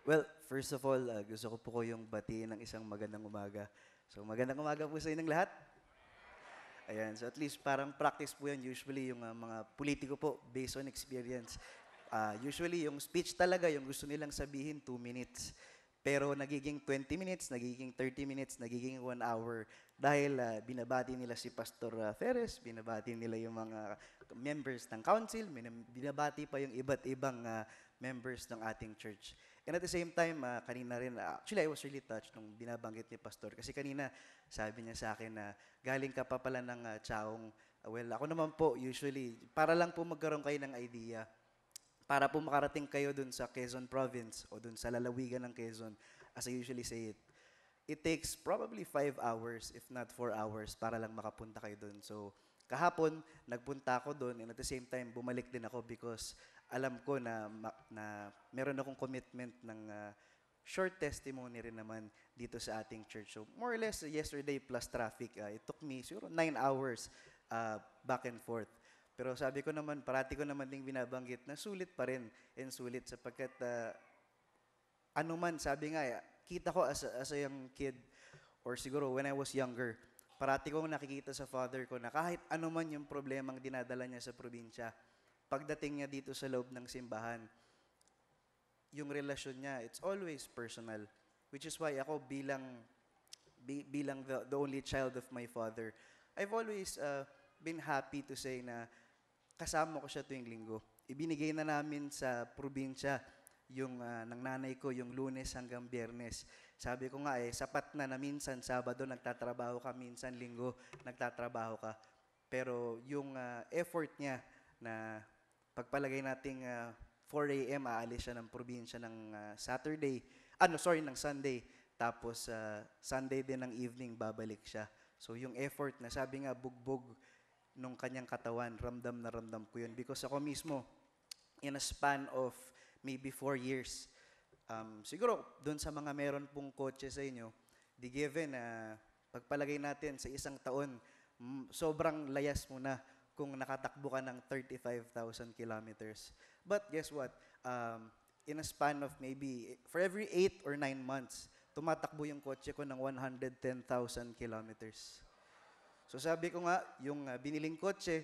Well, first of all, gusto ko po kayong batiin ng isang magandang umaga. So, magandang umaga po sa inyong lahat. Ayan, so at least parang practice po yan usually yung mga politiko po based on experience. Usually yung speech talaga, yung gusto nilang sabihin, 2 minutes. Pero nagiging 20 minutes, nagiging 30 minutes, nagiging 1 hour dahil binabati nila si Pastor Ferres, binabati nila yung mga members ng council, binabati pa yung iba't ibang members ng ating church. And at the same time, kanina rin, actually I was really touched nung binabanggit ni Pastor kasi kanina sabi niya sa akin na galing ka pa pala ng Chaong. Well, ako naman po usually, para lang po magkaroon kayo ng idea, para po makarating kayo dun sa Quezon Province o dun sa lalawigan ng Quezon, as I usually say it takes probably 5 hours, if not 4 hours, para lang makapunta kayo dun. So, kahapon, nagpunta ako dun and at the same time, bumalik din ako because alam ko na meron akong commitment ng short testimony rin naman dito sa ating church. So, more or less, yesterday plus traffic, it took me siguro 9 hours back and forth. Pero sabi ko naman, parati ko naman ding binabanggit na sulit pa rin and sulit sapagkat ano man, sabi nga, kita ko as a young kid or siguro when I was younger, parati kong nakikita sa father ko na kahit ano man yung problemang dinadala niya sa probinsya, pagdating niya dito sa loob ng simbahan, yung relasyon niya, it's always personal. Which is why ako bilang the only child of my father, I've always been happy to say na kasama ko siya tuwing linggo. Ibinigay na namin sa probinsya yung ng nanay ko yung Lunes hanggang Biyernes. Sabi ko nga sapat na minsan Sabado nagtatrabaho ka, minsan Linggo nagtatrabaho ka. Pero yung effort niya na pagpalagay nating 4 a.m. aalis siya ng probinsya ng Saturday, ng Sunday. Tapos Sunday din ng evening babalik siya. So yung effort na sabi nga bugbog nung kanyang katawan, ramdam na ramdam ko yun. Because ako mismo, in a span of maybe 4 years, siguro doon sa mga meron pong kotse sa inyo, di given na pagpalagay natin sa isang taon, sobrang layas mo na kung nakatakbo ka ng 35,000 kilometers. But guess what? In a span of maybe, for every 8 or 9 months, tumatakbo yung kotse ko ng 110,000 kilometers. So sabi ko nga, yung biniling kotse,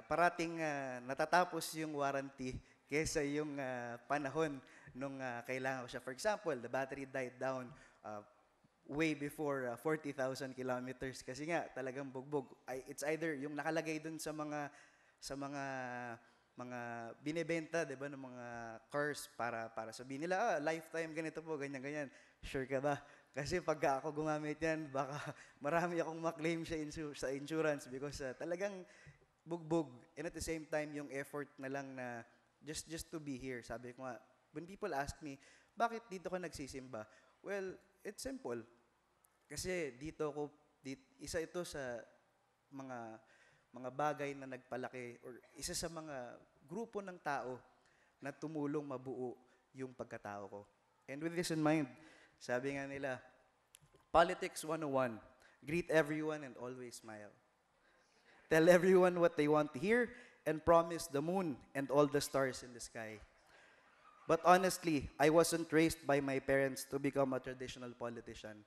parating natatapos yung warranty kesa yung panahon nung kailangan ko siya. For example, the battery died down uh, way before 40,000 kilometers kasi nga talagang bugbog. It's either yung nakalagay dun sa mga binebenta, 'di ba, ng mga cars para sabihin nila, lifetime ganito po, ganyan ganyan. Sure ka ba? Kasi pagka ako gumamit yan, baka marami akong maklaim sa insurance because talagang bugbog. And at the same time, yung effort na lang na just to be here. Sabi ko nga, when people ask me, bakit dito ka nagsisimba? Well, it's simple. Kasi isa ito sa mga mga bagay na nagpalaki or isa sa mga grupo ng tao na tumulong mabuo yung pagkatao ko. And with this in mind, sabi nga nila, Politics 101, greet everyone and always smile. Tell everyone what they want to hear and promise the moon and all the stars in the sky. But honestly, I wasn't raised by my parents to become a traditional politician.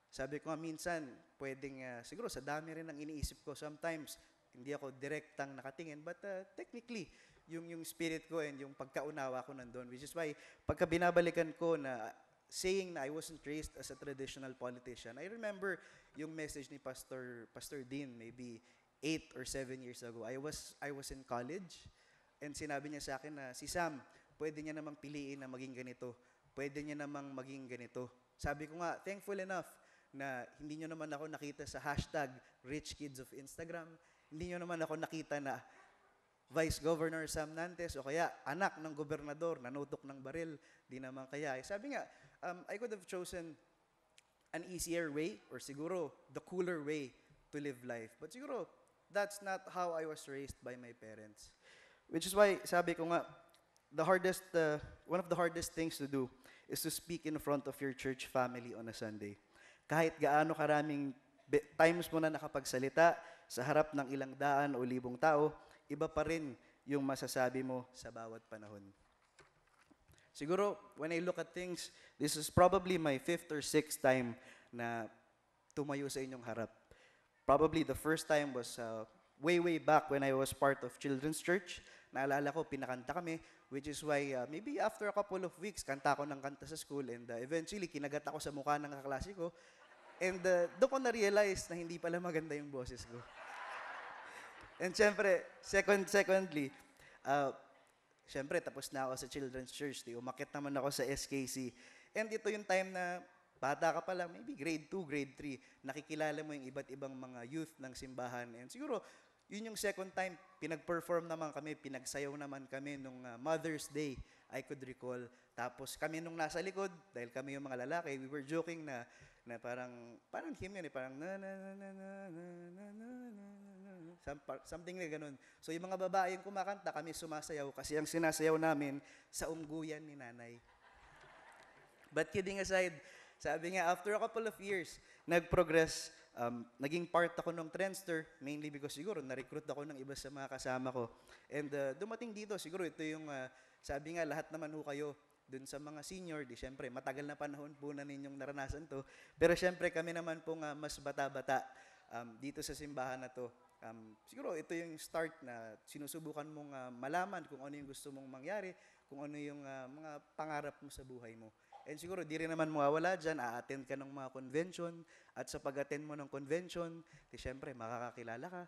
Sabi ko nga minsan, pwedeng siguro sa dami rin ang iniisip ko, sometimes hindi ako direktang nakatingin, but technically, yung spirit ko and yung pagkaunawa ko nandun, which is why pagka binabalikan ko na saying na I wasn't raised as a traditional politician, I remember yung message ni Pastor Dean maybe 8 or 7 years ago. I was in college and sinabi niya sa akin na si Sam, pwede niya namang piliin na maging ganito. Pwede niya namang maging ganito. Sabi ko nga, thankful enough na hindi niyo naman ako nakita sa hashtag Rich Kids of Instagram. Hindi niyo naman ako nakita na Vice Governor Sam Nantes o kaya anak ng gobernador nanutok ng baril. Di naman kaya. Sabi nga, I could have chosen an easier way or siguro the cooler way to live life. But siguro, that's not how I was raised by my parents. Which is why, sabi ko nga, one of the hardest things to do is to speak in front of your church family on a Sunday. Kahit gaano karaming times mo na nakapagsalita sa harap ng ilang daan o libong tao, iba pa rin yung masasabi mo sa bawat panahon. Siguro, when I look at things, this is probably my fifth or sixth time na tumayo sa inyong harap. Probably the first time was way back when I was part of Children's Church. Naalala ko, pinakanta kami, which is why maybe after a couple of weeks, kanta ako ng kanta sa school and eventually, kinagat ako sa mukha ng kaklase ko. And doon ko na-realize na hindi pala maganda yung boses ko. And syempre, secondly, syempre, tapos na ako sa Children's Church. Umakit naman ako sa SKC. And ito yung time na bata ka pa lang, maybe grade 2, grade 3, nakikilala mo yung iba't ibang mga youth ng simbahan. And siguro, yun yung second time, pinag-perform naman kami, pinagsayaw naman kami nung Mother's Day, I could recall. Tapos kami nung nasa likod, dahil kami yung mga lalaki, we were joking na parang hymn yun, parang na na na na na na na na na something na ganun. So yung mga babae yung kumakanta, kami sumasayaw kasi ang sinasayaw namin sa ungguyan ni nanay. But kidding aside, sabi nga, after a couple of years, nag-progress, naging part ako ng Trendster, mainly because siguro na-recruit ako ng iba sa mga kasama ko. And dumating dito, siguro ito yung, sabi nga, lahat naman ho kayo, dun sa mga senior, di syempre, matagal na panahon po na ninyong naranasan to. Pero syempre, kami naman pong mas bata-bata dito sa simbahan na to. Siguro, ito yung start na sinusubukan mong malaman kung ano yung gusto mong mangyari, kung ano yung mga pangarap mo sa buhay mo. And siguro, di rin naman mawawala dyan, a-attend ka ng mga convention, at sa pag-attend mo ng convention, di syempre, makakakilala ka,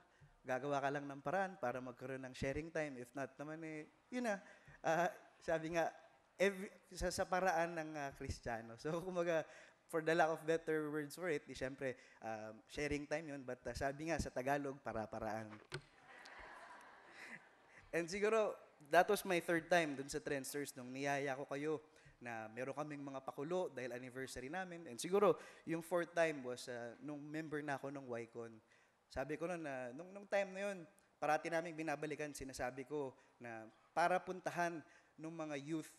gagawa ka lang ng paraan para magkaroon ng sharing time. If not naman, yun na, sabi nga, sa paraan ng Kristiyano. So, kumaga, for the lack of better words for it, di syempre, sharing time yun, but sabi nga sa Tagalog, para-paraan. And siguro, that was my third time dun sa Trendsters nung niyaya ko kayo na meron kaming mga pakulo dahil anniversary namin. And siguro, yung fourth time was nung member na ako ng YCON. Sabi ko nun na, nung time na yun, parati namin binabalikan, sinasabi ko na para puntahan ng mga youth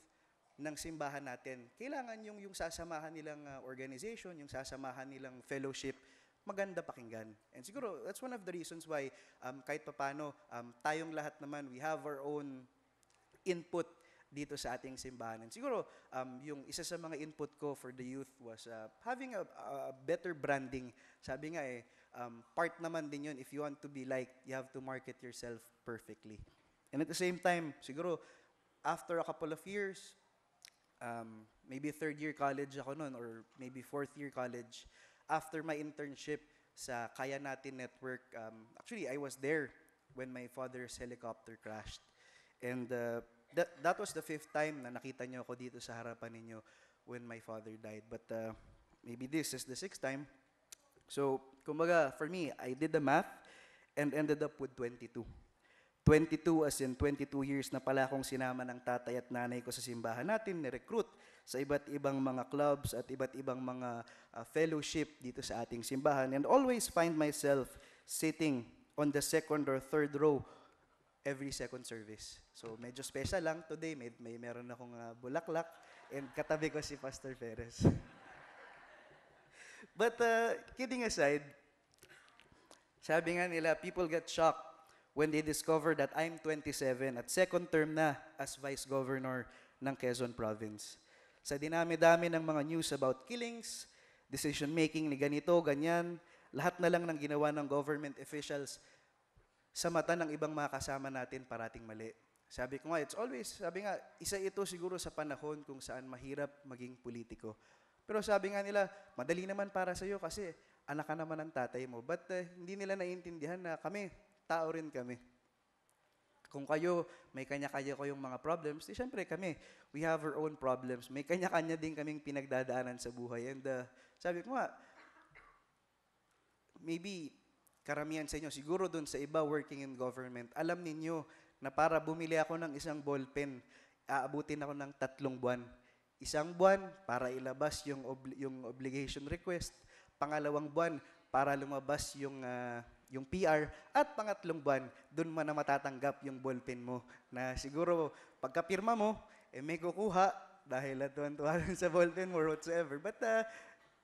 ng simbahan natin, kailangan yung sasamahan nilang organization, yung sasamahan nilang fellowship, maganda pakinggan. And siguro, that's one of the reasons why kahit papano, tayong lahat naman, we have our own input dito sa ating simbahan. And siguro, yung isa sa mga input ko for the youth was having a better branding. Sabi nga part naman din yun, if you want to be liked, you have to market yourself perfectly. And at the same time, siguro, after a couple of years, maybe third year college ako noon or maybe fourth year college, after my internship sa Kaya Natin Network, actually, I was there when my father's helicopter crashed. And that was the fifth time na nakita niyo ako dito sa harapan ninyo when my father died. But maybe this is the sixth time. So, kumbaga, for me, I did the math and ended up with 22. 22 as in 22 years na pala akong sinama ng tatay at nanay ko sa simbahan natin, ni-recruit sa iba't ibang mga clubs at iba't ibang mga fellowship dito sa ating simbahan, and always find myself sitting on the second or third row every second service. So medyo special lang today, meron akong bulaklak and katabi ko si Pastor Perez. But kidding aside, sabi nga nila, people get shocked when they discover that I'm 27 at second term na as Vice Governor ng Quezon Province. Sa dinami-dami ng mga news about killings, decision-making ni ganito, ganyan, lahat na lang ng ginawa ng government officials sa mata ng ibang mga kasama natin parating mali. Sabi ko nga, sabi nga, isa ito siguro sa panahon kung saan mahirap maging politiko. Pero sabi nga nila, madali naman para sa'yo kasi anak ka naman ng tatay mo. But hindi nila naiintindihan na kami, tao rin kami. Kung kayo, may kanya-kanya ko yung mga problems, di syempre kami, we have our own problems. May kanya-kanya din kaming pinagdadaanan sa buhay. And sabi ko nga, maybe karamihan sa inyo, siguro dun sa iba working in government, alam ninyo na para bumili ako ng isang ballpen, aabutin ako ng 3 buwan. Isang buwan para ilabas yung obligation request, pangalawang buwan para lumabas yung PR, at pangatlong buwan, dun man na matatanggap yung ballpen mo. Na siguro, pagkapirma mo, may kukuha dahil natuwan-tuwa sa ballpen mo or whatsoever. But,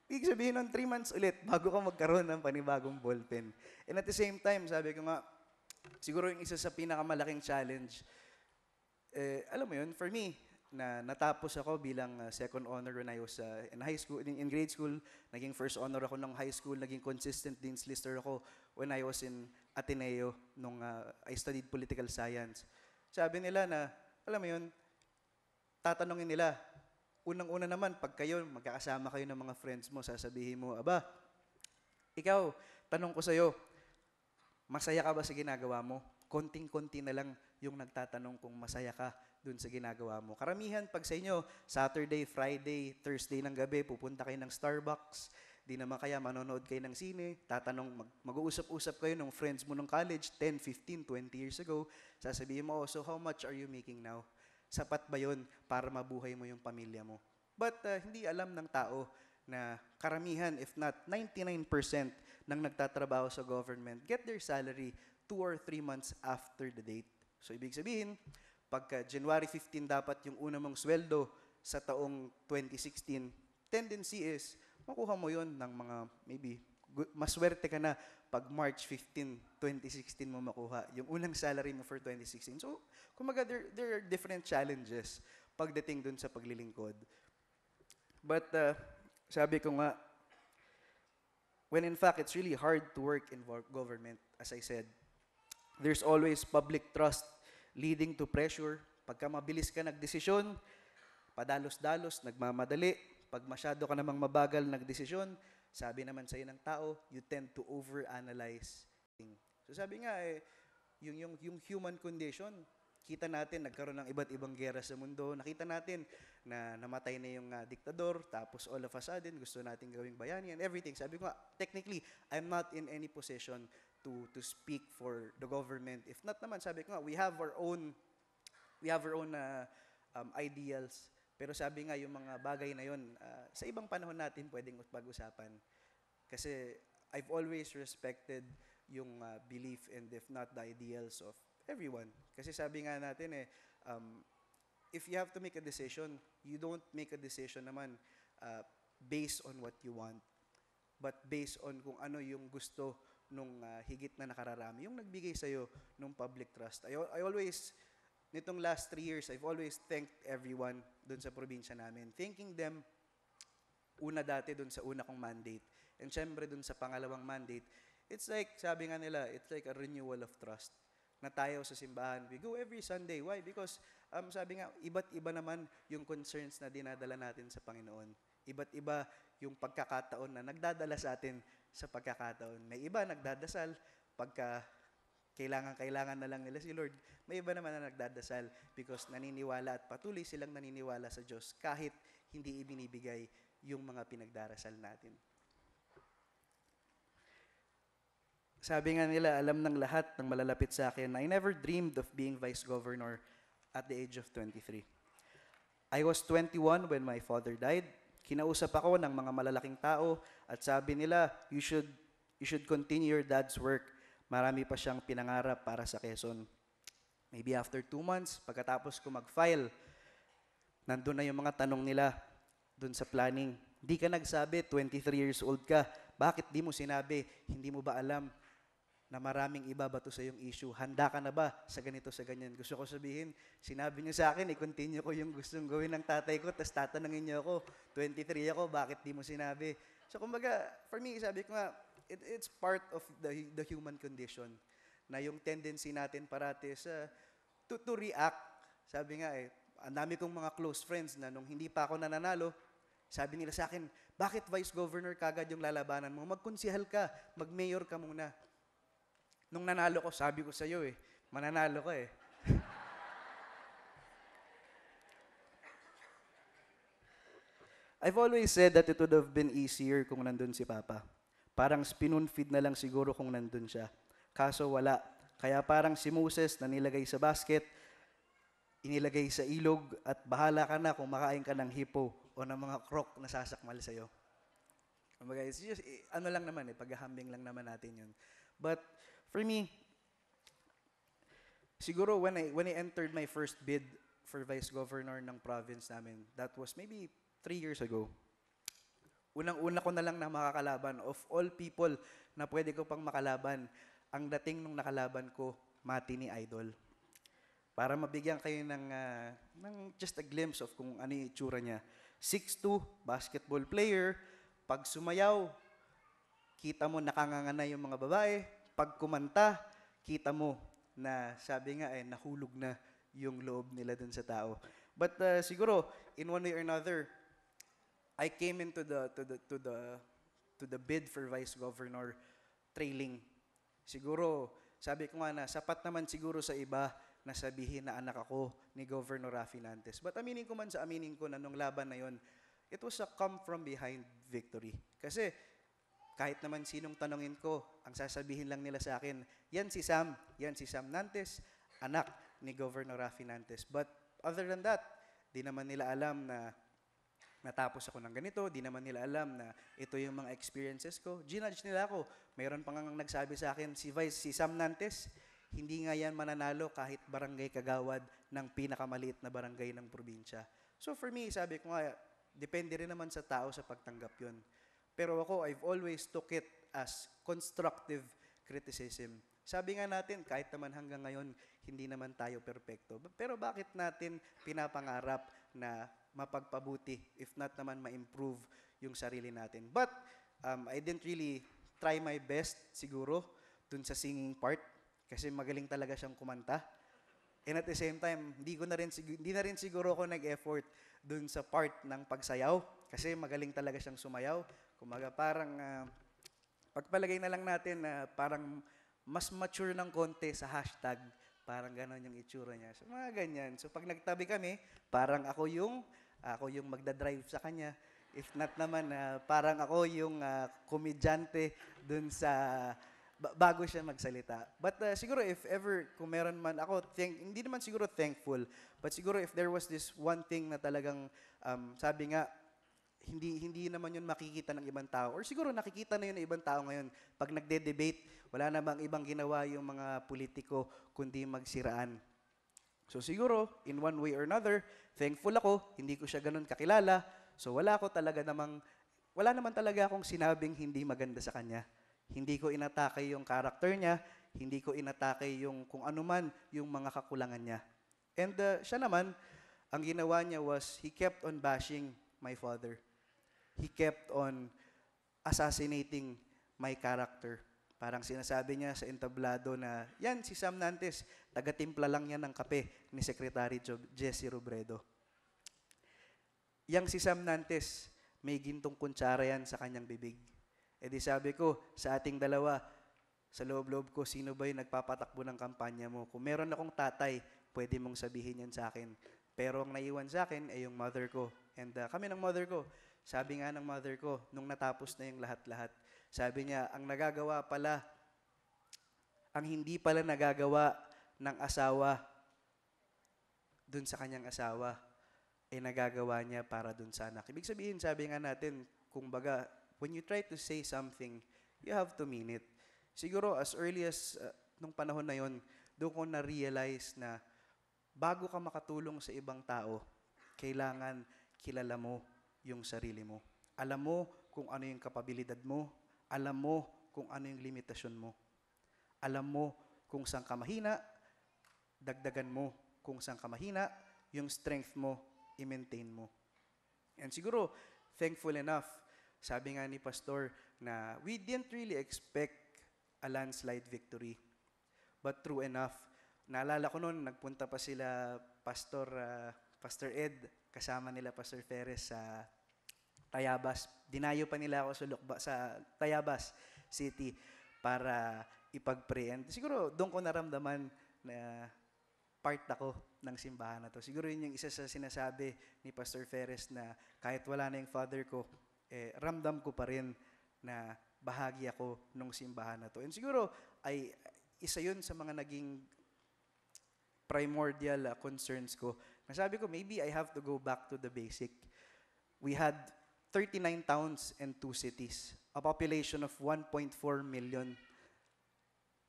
ibig sabihin nun, 3 months ulit bago ka magkaroon ng panibagong ballpen. And at the same time, sabi ko nga, siguro yung isa sa pinakamalaking challenge, alam mo yun, for me, na natapos ako bilang second honor when I was in high school, in grade school. Naging first honor ako ng high school. Naging consistent dean's lister ako when I was in Ateneo nung I studied political science. Sabi nila na, alam mo yun, tatanungin nila, unang-una naman, pag kayo, magkakasama kayo ng mga friends mo, sasabihin mo, aba, ikaw, tanong ko sa'yo, masaya ka ba sa ginagawa mo? Konting-konti na lang yung nagtatanong kung masaya ka dun sa ginagawa mo. Karamihan, pag sa inyo, Saturday, Friday, Thursday ng gabi, pupunta kayo ng Starbucks, di naman kaya manonood kayo ng sine, tatanong, mag-uusap-usap kayo ng friends mo ng college, 10, 15, 20 years ago, sasabihin mo, oh, so how much are you making now? Sapat ba yun para mabuhay mo yung pamilya mo? But hindi alam ng tao na karamihan, if not 99% ng nagtatrabaho sa government, get their salary 2 or 3 months after the date. So, ibig sabihin, pagka January 15 dapat yung una mong sweldo sa taong 2016, tendency is, makuha mo yon ng mga, maybe, maswerte ka na pag March 15, 2016 mo makuha yung unang salary mo for 2016. So, kumaga, there are different challenges pagdating dun sa paglilingkod. But, sabi ko nga, when in fact, it's really hard to work in government, as I said. There's always public trust leading to pressure. Pagka mabilis ka nagdesisyon, padalos-dalos, nagmamadali. Pag masyado ka namang mabagal nagdesisyon, sabi naman sa'yo ng tao, you tend to overanalyze things. So sabi nga, yung human condition, kita natin, nagkaroon ng iba't ibang gera sa mundo. Nakita natin na namatay na yung diktador, tapos all of a sudden, gusto natin gawing bayani and everything. Sabi ko nga, technically, I'm not in any position to speak for the government. If not naman, sabi ko nga, we have our own ideals. Pero sabi nga, yung mga bagay na yun, sa ibang panahon natin pwedeng pag-usapan. Kasi I've always respected yung belief and if not the ideals of everyone. Kasi sabi nga natin if you have to make a decision, you don't make a decision naman based on what you want, but based on kung ano yung gusto nung higit na nakararami, yung nagbigay sa'yo nung public trust. I always, nitong last 3 years, I've always thanked everyone dun sa probinsya namin. Thanking them, una dati dun sa una kong mandate. And syempre dun sa pangalawang mandate, it's like, sabi nga nila, it's like a renewal of trust na tayo sa simbahan. We go every Sunday. Why? Because, sabi nga, iba't iba naman yung concerns na dinadala natin sa Panginoon. Iba't iba yung pagkakataon na nagdadala sa atin sa pagkakataon. May iba nagdadasal pagka kailangan na lang nila si Lord. May iba naman na nagdadasal because naniniwala at patuloy silang naniniwala sa Diyos kahit hindi ibinibigay yung mga pinagdarasal natin. Sabi nga nila, alam ng lahat ng malalapit sa akin, I never dreamed of being vice governor at the age of 23. I was 21 when my father died. Kinausap ako ng mga malalaking tao at sabi nila, you should continue your dad's work. Marami pa siyang pinangarap para sa Quezon. Maybe after 2 months, pagkatapos ko mag-file, nandun na yung mga tanong nila dun sa planning. Di ka nagsabi, 23 years old ka. Bakit di mo sinabi? Hindi mo ba alam na maraming ibabato sa yung issue? Handa ka na ba sa ganito, sa ganyan? Gusto ko sabihin, sinabi niyo sa akin, i-continue ko yung gustong gawin ng tatay ko, tapos tatanungin niyo ako, 23 ako, bakit di mo sinabi? So kumbaga, for me, sabi ko nga, it's part of the human condition na yung tendency natin parati sa to react. Sabi nga ang dami kong mga close friends na nung hindi pa ako nananalo, sabi nila sa akin, bakit vice governor kagad yung lalabanan mo? Magkonsihal ka, mag-mayor ka muna. Nung nanalo ko, sabi ko sa'yo mananalo ka I've always said that it would have been easier kung nandun si Papa. Parang spoon feed na lang siguro kung nandun siya. Kaso wala. Kaya parang si Moses na nilagay sa basket, inilagay sa ilog, at bahala ka na kung makain ka ng hippo o ng mga croc na sasakmal sa'yo. It's just, ano lang naman paghahambing lang naman natin yun. But for me, siguro when I entered my first bid for vice governor ng province namin, that was maybe 3 years ago. Unang-una ko na lang na makakalaban. Of all people na pwede ko pang makalaban, ang dating nung nakalaban ko, Mati ni Idol. para mabigyan kayo ng just a glimpse of kung ano yung itsura niya. 6'2", basketball player. Pag sumayaw, kita mo nakanganga yung mga babae. Pag kumanta, kita mo na sabi nga nahulog na yung loob nila dun sa tao. But siguro in one way or another, I came into the bid for vice governor trailing. Siguro sabi ko nga na sapat naman siguro sa iba na sabihin na anak ako ni Governor Raffy Nantes. But aminin ko man sa aminin ko na nung laban na yon, it was a come from behind victory. Kasi kahit naman sinong tanongin ko, ang sasabihin lang nila sa akin, yan si Sam Nantes, anak ni Governor Raffy Nantes. But other than that, di naman nila alam na natapos ako ng ganito, di naman nila alam na ito yung mga experiences ko. Ginudge nila ako. Mayroon pang nagsabi sa akin, si Sam Nantes, hindi nga yan mananalo kahit barangay kagawad ng pinakamaliit na barangay ng probinsya. So for me, sabi ko nga, depende rin naman sa tao sa pagtanggap yun. Pero ako, I've always took it as constructive criticism. Sabi nga natin, kahit naman hanggang ngayon, hindi naman tayo perpekto. Pero bakit natin pinapangarap na mapagpabuti, if not naman ma-improve yung sarili natin? But I didn't really try my best siguro dun sa singing part kasi magaling talaga siyang kumanta. And at the same time, hindi na rin siguro ako nag-effort dun sa part ng pagsayaw kasi magaling talaga siyang sumayaw. Kumaga parang pagpalagay na lang natin na parang mas mature ng konti sa hashtag. Parang gano'n yung itsura niya. So mga ganyan. So pag nagtabi kami, parang ako yung magdadrive sa kanya. If not naman, parang ako yung komedyante dun sa bago siya magsalita. But siguro if ever, kung meron man ako, hindi naman siguro thankful, but siguro if there was this one thing na talagang, sabi nga, hindi naman yun makikita ng ibang tao. Or siguro nakikita na yun ng ibang tao ngayon. Pag nagde-debate, wala namang ibang ginawa yung mga politiko kundi magsiraan. So siguro, in one way or another, thankful ako, hindi ko siya ganun kakilala. So wala naman talaga akong sinabing hindi maganda sa kanya. Hindi ko inatake yung character niya, hindi ko inatake yung kung ano man yung mga kakulangan niya. And siya naman, ang ginawa niya was, he kept on bashing my father. He kept on assassinating my character. Parang sinasabi niya sa entablado na, yan, si Sam Nantes, taga-timpla lang yan ng kape ni Secretary Jesse Robredo. Yang si Sam Nantes, may gintong kutsara yan sa kanyang bibig. E di sabi ko, sa ating dalawa, sa loob-loob ko, sino ba yung nagpapatakbo ng kampanya mo? Kung meron akong tatay, pwede mong sabihin yan sa akin. Pero ang naiwan sa akin ay yung mother ko. And kami ng mother ko, sabi nga ng mother ko, nung natapos na yung lahat-lahat, sabi niya, ang hindi pala nagagawa ng asawa dun sa kanyang asawa, nagagawa niya para dun sa anak. Ibig sabihin, sabi nga natin, kung baga, when you try to say something, you have to mean it. Siguro, as early as nung panahon na yon, doon ko na-realize na bago ka makatulong sa ibang tao, kailangan kilala mo yung sarili mo. Alam mo kung ano yung kapabilidad mo. Alam mo kung ano yung limitasyon mo. Alam mo kung saan ka mahina, dagdagan mo kung saan ka mahina, yung strength mo, i-maintain mo. And siguro, thankful enough, sabi nga ni Pastor na we didn't really expect a landslide victory. But true enough, naalala ko noon, nagpunta pa sila Pastor Ed, kasama nila Pastor Ferres sa Tayabas. Dinayo pa nila ako sa Tayabas City para ipag-pray. And siguro doon ko naramdaman na part ako ng simbahan na to. Siguro yun yung isa sa sinasabi ni Pastor Ferres na kahit wala na yung father ko, ramdam ko pa rin na bahagi ako nung simbahan na to. And siguro ay isa yun sa mga naging primordial concerns ko. Nasabi ko, maybe I have to go back to the basic. We had 39 towns and 2 cities. A population of 1.4 million.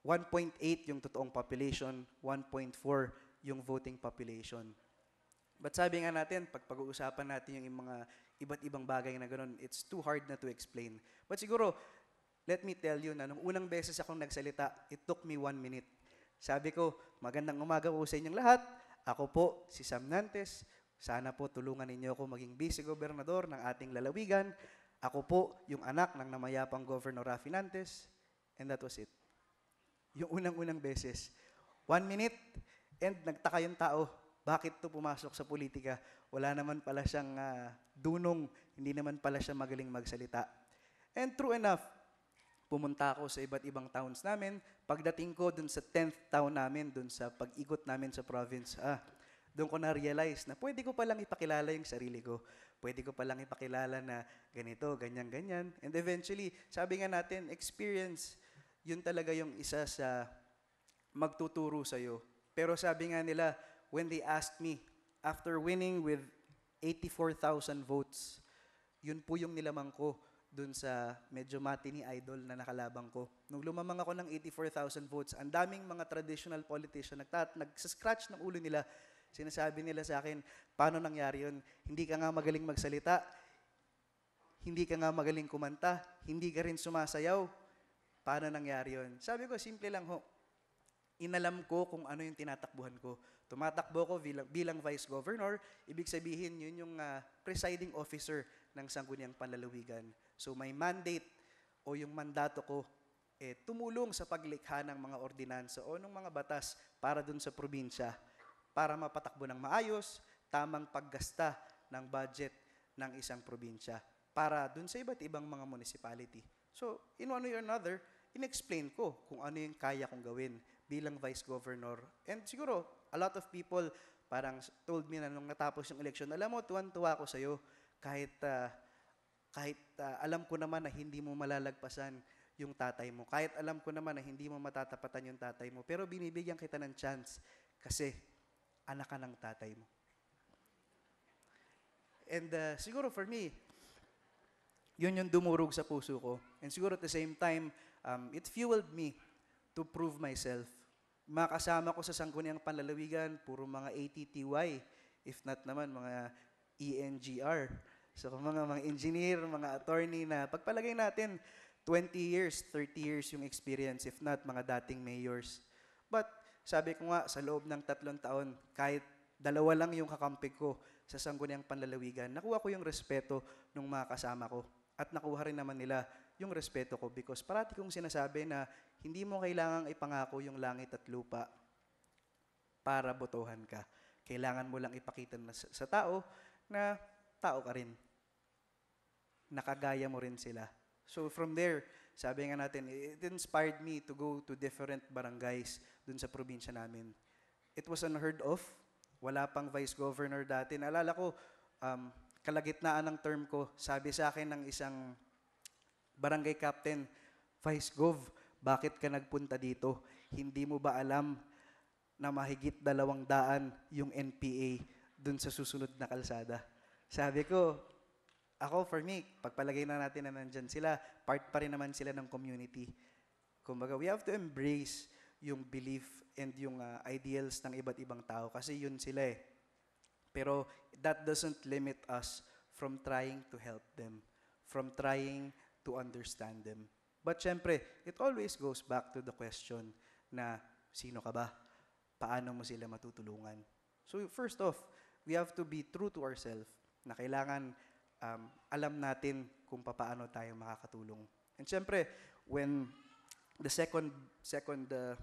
1.8 yung totoong population, 1.4 yung voting population. But sabi nga natin, pag pag-uusapan natin yung mga iba't ibang bagay na ganun, it's too hard na to explain. But siguro, let me tell you na nung unang beses akong nagsalita, it took me 1 minute. Sabi ko, magandang umaga po sa inyong lahat. Ako po, si Sam Nantes. Sana po tulungan ninyo ako maging vice-gobernador ng ating lalawigan. Ako po, yung anak ng namayapang Governor Rafi Nantes. And that was it. Yung unang-unang beses. 1 minute, and nagtaka yung tao, bakit to pumasok sa politika? Wala naman pala siyang dunong, hindi naman pala siya magaling magsalita. And true enough, pumunta ako sa iba't ibang towns namin. Pagdating ko dun sa 10th town namin, dun sa pag-ikot namin sa province, doon ko na-realize na pwede ko palang ipakilala yung sarili ko. Pwede ko palang ipakilala na ganito, ganyan, ganyan. And eventually, sabi nga natin, experience, yun talaga yung isa sa magtuturo sa'yo. Pero sabi nga nila, when they asked me, after winning with 84,000 votes, yun po yung nilamang ko dun sa medyo matini idol na nakalabang ko. Nung lumamang ako ng 84,000 votes, ang daming mga traditional politician nagsascratch ng ulo nila. Sinasabi nila sa akin, paano nangyari yun? Hindi ka nga magaling magsalita, hindi ka nga magaling kumanta, hindi ka rin sumasayaw. Paano nangyari yun? Sabi ko, simple lang ho. Inalam ko kung ano yung tinatakbuhan ko. Tumatakbo ko bilang vice governor, ibig sabihin yun yung presiding officer ng Sangguniang Panlalawigan. So may mandate o yung mandato ko, tumulong sa paglikha ng mga ordinansa o ng mga batas para dun sa probinsya, para mapatakbo ng maayos, tamang paggasta ng budget ng isang probinsya, para dun sa iba't ibang mga municipality. So, in one way or another, in-explain ko kung ano yung kaya kong gawin bilang vice governor. And siguro, a lot of people parang told me na nung natapos yung election, alam mo, tuwan-tuwa ako sa'yo kahit alam ko naman na hindi mo malalagpasan yung tatay mo. Kahit alam ko naman na hindi mo matatapatan yung tatay mo. Pero binibigyan kita ng chance kasi anak ka ng tatay mo. And siguro for me, yun yung dumurog sa puso ko. And siguro at the same time, it fueled me to prove myself. Mga kasama ko sa Sangguniang Panlalawigan, puro mga ATTY, if not naman mga ENGR. So mga engineer, mga attorney na pagpalagay natin, 20 years, 30 years yung experience, if not mga dating mayors. But sabi ko nga, sa loob ng 3 taon, kahit 2 lang yung kakampi ko sa Sangguniang Panlalawigan, nakuha ko yung respeto ng mga kasama ko. At nakuha rin naman nila yung respeto ko because parati kong sinasabi na hindi mo kailangang ipangako yung langit at lupa para botohan ka. Kailangan mo lang ipakita sa tao na tao ka rin. Nakagaya mo rin sila. So from there, sabi nga natin, it inspired me to go to different barangays dun sa probinsya namin. It was unheard of. Wala pang vice governor dati. Naalala ko, kalagitnaan ng term ko, sabi sa akin ng isang barangay captain, Vice Gov, bakit ka nagpunta dito? Hindi mo ba alam na mahigit 200 yung NPA dun sa susunod na kalsada? Sabi ko, ako for me, pagpalagay na natin na nandyan sila, part pa rin naman sila ng community. Kumbaga, we have to embrace yung belief and yung ideals ng iba't ibang tao kasi yun sila eh. Pero that doesn't limit us from trying to help them, from trying to understand them. But syempre, it always goes back to the question na sino ka ba? Paano mo sila matutulungan? So first off, we have to be true to ourselves na kailangan alam natin kung paano tayo makakatulong. And syempre, when the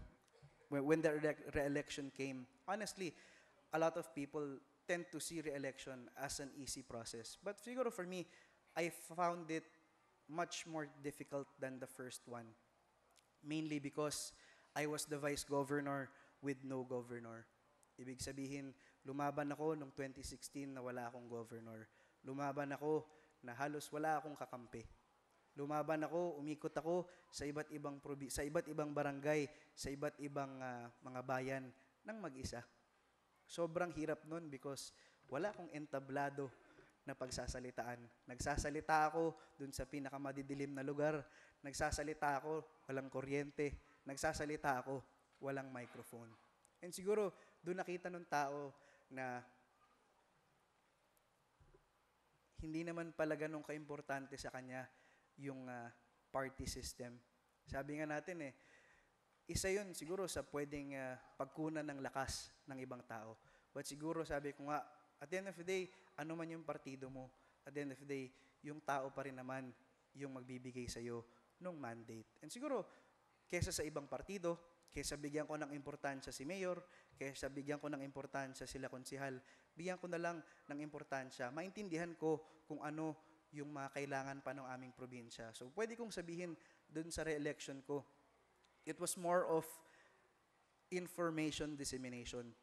re-election came, honestly, a lot of people tend to see re-election as an easy process. But siguro for me, I found it much more difficult than the first one. Mainly because I was the vice governor with no governor. Ibig sabihin, lumaban ako noong 2016 na wala akong governor. Lumaban ako na halos wala akong kakampi. Lumaban ako, umikot ako sa iba't ibang barangay, sa iba't ibang mga bayan ng mag-isa. Sobrang hirap nun because wala akong entablado na pagsasalitaan. Nagsasalita ako dun sa pinakamadidilim na lugar. Nagsasalita ako, walang kuryente. Nagsasalita ako, walang microphone. And siguro, doon nakita ng tao na hindi naman pala ganun kaimportante sa kanya yung party system. Sabi nga natin isa yun siguro sa pwedeng pagkunan ng lakas ng ibang tao. But siguro sabi ko nga, at the end of the day, ano man yung partido mo, at the end of the day, yung tao pa rin naman yung magbibigay sa'yo nung mandate. And siguro, kesa sa ibang partido, kesa bigyan ko ng importansya si mayor, kesa bigyan ko ng importansya sila konsihal, bigyan ko na lang ng importansya, maintindihan ko kung ano yung mga kailangan pa ng aming probinsya. So, pwede kong sabihin dun sa re-election ko, it was more of information dissemination.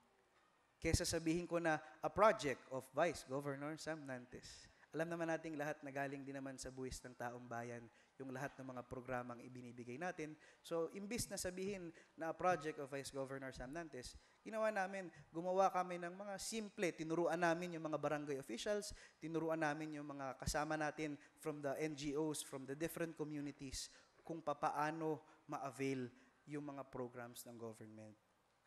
Kesa sabihin ko na a project of Vice Governor Sam Nantes. Alam naman nating lahat na galing din naman sa buwis ng taong bayan yung lahat ng mga programang ibinibigay natin. So, imbis na sabihin na a project of Vice Governor Sam Nantes, ginawa namin, gumawa kami ng mga simple, tinuruan namin yung mga barangay officials, tinuruan namin yung mga kasama natin from the NGOs, from the different communities, kung papaano ma-avail yung mga programs ng government.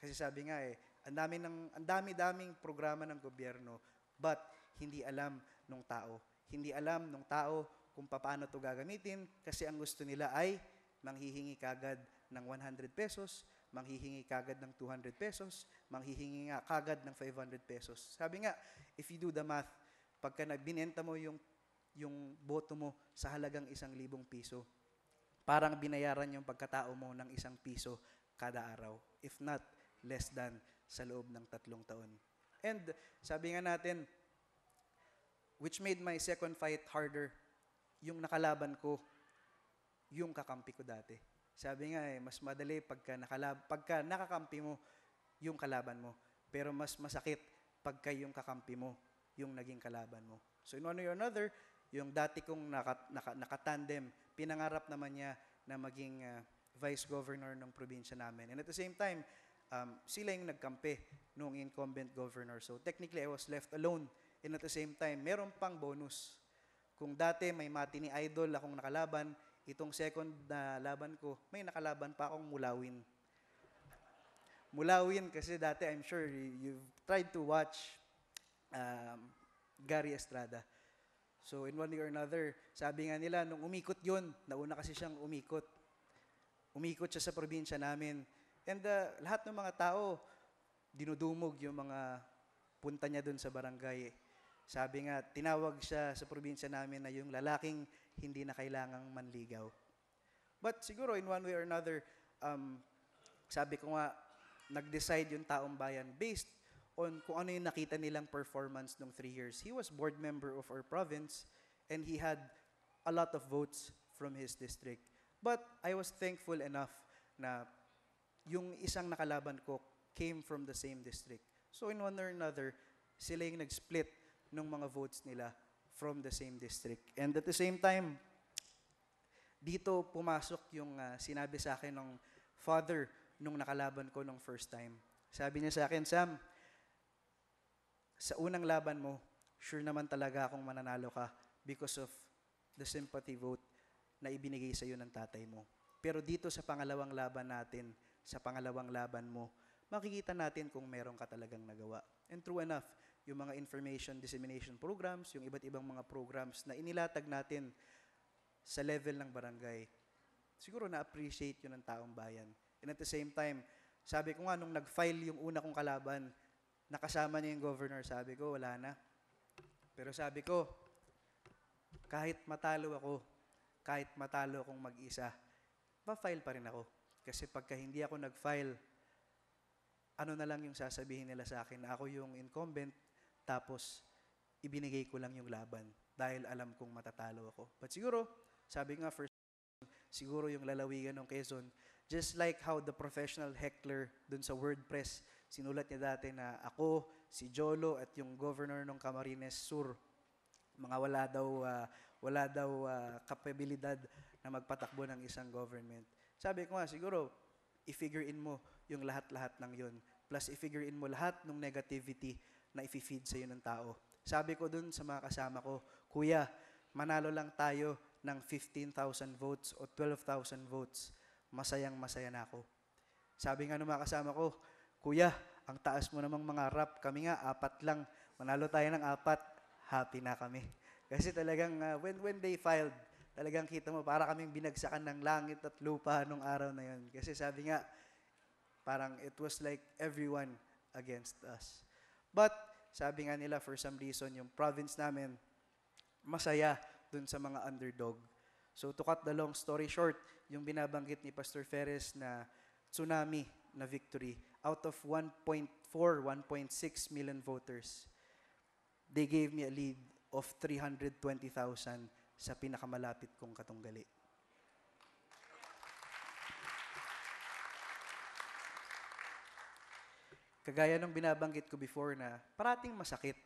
Kasi sabi nga ang dami-daming programa ng gobyerno, but hindi alam ng tao. Hindi alam ng tao kung paano to gagamitin kasi ang gusto nila ay manghihingi kagad ng 100 pesos, manghihingi kagad ng 200 pesos, manghihingi nga kagad ng 500 pesos. Sabi nga, if you do the math, pagka binenta mo yung boto mo sa halagang 1,000 piso, parang binayaran yung pagkatao mo ng 1 piso kada araw. If not, less than sa loob ng 3 taon. And sabi nga natin, which made my second fight harder, yung nakalaban ko, yung kakampi ko dati. Sabi nga mas madali pagka nakakampi mo yung kalaban mo. Pero mas masakit pagka yung kakampi mo, yung naging kalaban mo. So in one way or another, yung dati kong nakatandem, pinangarap naman niya na maging vice governor ng probinsya namin. And at the same time, sila yung nagkampi nung incumbent governor. So technically, I was left alone. And at the same time, meron pang bonus. Kung dati may Matini Idol akong nakalaban, itong second na laban ko, may nakalaban pa akong Mulawin. Mulawin kasi dati, I'm sure you've tried to watch Gary Estrada. So in one way or another, sabi nga nila, nung umikot yun, nauna kasi siyang umikot. Umikot siya sa probinsya namin. And lahat ng mga tao, dinudumog yung mga punta niya dun sa barangay. Sabi nga, tinawag siya sa probinsya namin na yung lalaking hindi na kailangang manligaw. But siguro in one way or another, sabi ko nga, nag-decide yung taong bayan based on kung ano yung nakita nilang performance nung 3 years. He was board member of our province and he had a lot of votes from his district. But I was thankful enough na yung isang nakalaban ko came from the same district. So in one or another, sila yung nag-split ng mga votes nila from the same district. And at the same time, dito pumasok yung sinabi sa akin ng father nung nakalaban ko nung first time. Sabi niya sa akin, Sam, sa unang laban mo, sure naman talaga akong mananalo ka because of the sympathy vote na ibinigay sa iyo ng tatay mo. Pero dito sa pangalawang laban natin, sa pangalawang laban mo, makikita natin kung meron ka talagang nagawa. And true enough, yung mga information dissemination programs, yung iba't ibang mga programs na inilatag natin sa level ng barangay, siguro na-appreciate yun ng taong bayan. And at the same time, sabi ko nga, nung nag-file yung una kong kalaban, nakasama niya yung governor, sabi ko, wala na. Pero sabi ko, kahit matalo akong mag-isa, pa-file pa rin ako. Kasi pagka hindi ako nag-file, ano na lang yung sasabihin nila sa akin na ako yung incumbent, tapos ibinigay ko lang yung laban dahil alam kong matatalo ako. But siguro, sabi nga first, siguro yung lalawigan ng Quezon, just like how the professional heckler dun sa WordPress, sinulat niya dati na ako, si Jolo, at yung governor ng Camarines Sur, mga wala daw kapabilidad na magpatakbo ng isang government. Sabi ko nga, siguro, i-figure in mo yung lahat-lahat ng yun. Plus, i-figure in mo lahat ng negativity na i-feed sa iyo ng tao. Sabi ko dun sa mga kasama ko, Kuya, manalo lang tayo ng 15,000 votes o 12,000 votes. Masayang-masaya na ako. Sabi nga ng mga kasama ko, Kuya, ang taas mo namang mga rap. Kami nga, 4 lang. Manalo tayo ng 4, happy na kami. Kasi talagang, when they filed, talagang kita mo, para kaming binagsakan ng langit at lupa nung araw na yun. Kasi sabi nga, parang it was like everyone against us. But, sabi nga nila, for some reason, yung province namin, masaya dun sa mga underdog. So, to cut the long story short, yung binabanggit ni Pastor Ferres na tsunami na victory, out of 1.4, 1.6 million voters, they gave me a lead of 320,000 sa pinakamalapit kong katunggali. Kagaya ng binabanggit ko before na parating masakit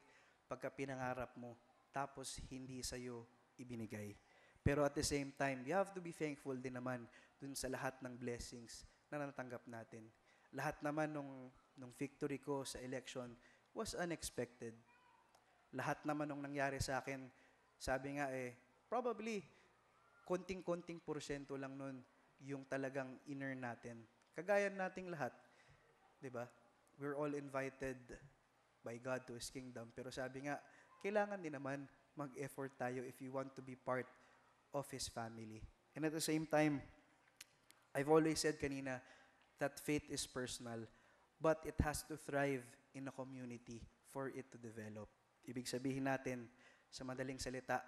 pagka pinangarap mo tapos hindi sa'yo ibinigay. Pero at the same time, we have to be thankful din naman dun sa lahat ng blessings na natanggap natin. Lahat naman nung victory ko sa election was unexpected. Lahat naman nung nangyari sa akin, sabi nga probably konting-konting porsyento lang nun yung talagang inner natin. Kagaya nating lahat, 'di ba? We're all invited by God to His kingdom. Pero sabi nga, kailangan din naman mag-effort tayo if you want to be part of His family. And at the same time, I've always said kanina that faith is personal, but it has to thrive in a community for it to develop. Ibig sabihin natin, sa madaling salita,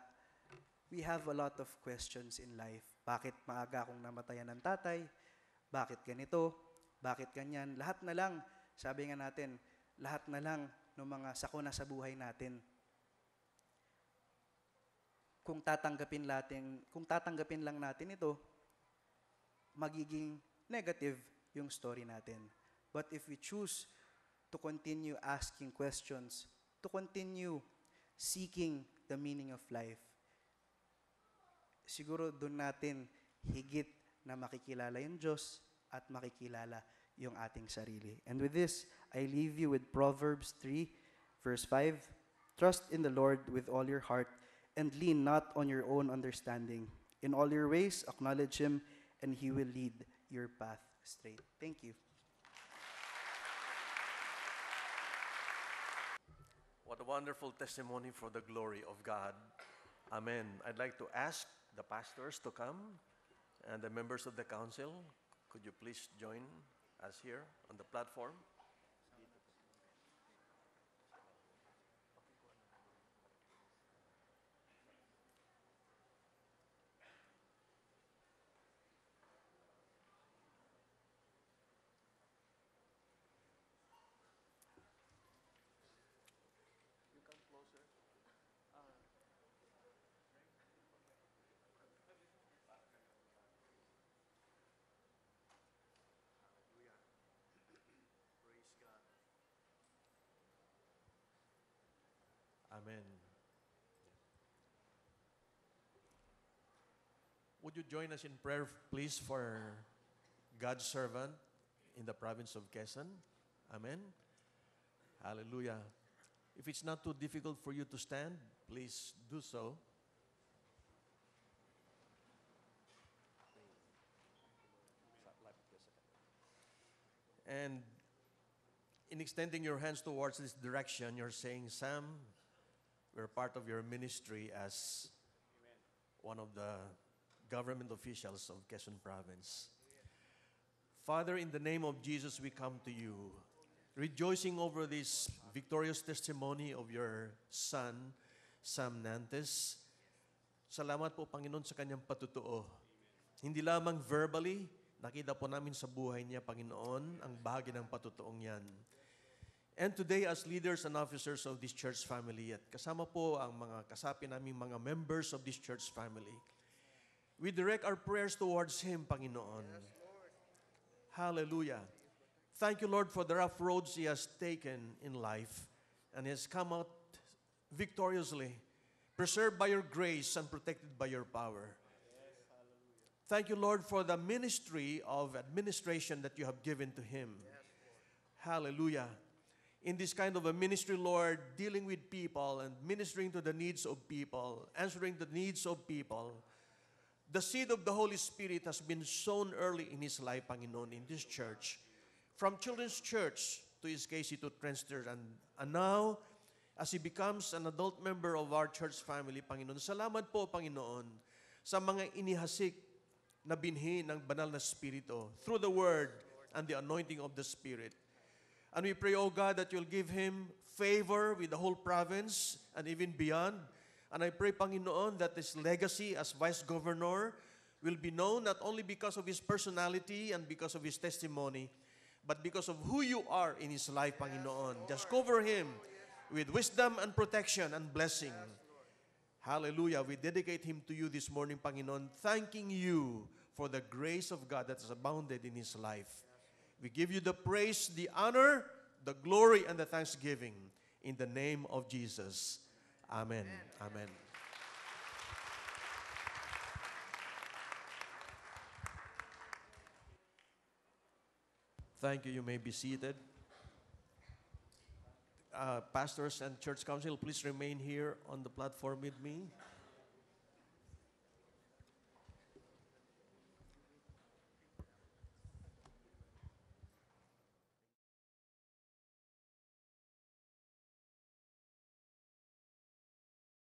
we have a lot of questions in life. Bakit maaga akong namatayan ng tatay? Bakit ganito? Bakit ganyan? Lahat na lang, sabi nga natin, lahat na lang ng mga sakuna sa buhay natin. Kung tatanggapin lang natin ito, magiging negative yung story natin. But if we choose to continue asking questions, to continue seeking the meaning of life, siguro doon natin higit na makikilala yung Diyos at makikilala yung ating sarili. And with this, I leave you with Proverbs 3, verse 5. Trust in the Lord with all your heart and lean not on your own understanding. In all your ways, acknowledge Him, and He will lead your path straight. Thank you. What a wonderful testimony for the glory of God. Amen. I'd like to ask the pastors to come and the members of the council. Could you please join us here on the platform? Amen. Would you join us in prayer, please, for God's servant in the province of Quezon? Amen. Hallelujah. If it's not too difficult for you to stand, please do so. And in extending your hands towards this direction, you're saying, Sam, we're part of your ministry as one of the government officials of Quezon Province. Father, in the name of Jesus, we come to you, rejoicing over this victorious testimony of your son, Sam Nantes. Salamat po, Panginoon, sa kanyang patutuo. Hindi lamang verbally, nakita po namin sa buhay niya, Panginoon, ang bahagi ng patutuong yan. And today, as leaders and officers of this church family, at kasama po ang mga kasapi naming mga members of this church family, we direct our prayers towards Him, Panginoon. Yes, Lord. Hallelujah. Thank you, Lord, for the rough roads He has taken in life and He has come out victoriously, preserved by your grace and protected by your power. Yes, thank you, Lord, for the ministry of administration that you have given to Him. Yes, hallelujah. In this kind of a ministry, Lord, dealing with people and ministering to the needs of people, answering the needs of people, the seed of the Holy Spirit has been sown early in his life, Panginoon, in this church. From children's church to his KC to Trenster, and now, as he becomes an adult member of our church family, Panginoon, salamat po, Panginoon, sa mga inihasik na binhi ng banal na Espiritu through the Word and the anointing of the Spirit. And we pray, oh God, that you'll give him favor with the whole province and even beyond. And I pray, Panginoon, that his legacy as Vice Governor will be known not only because of his personality and because of his testimony, but because of who you are in his life, Panginoon. Just cover him with wisdom and protection and blessing. Hallelujah. We dedicate him to you this morning, Panginoon, thanking you for the grace of God that has abounded in his life. We give you the praise, the honor, the glory, and the thanksgiving in the name of Jesus. Amen. Amen. Thank you. You may be seated. Pastors and church council, please remain here on the platform with me.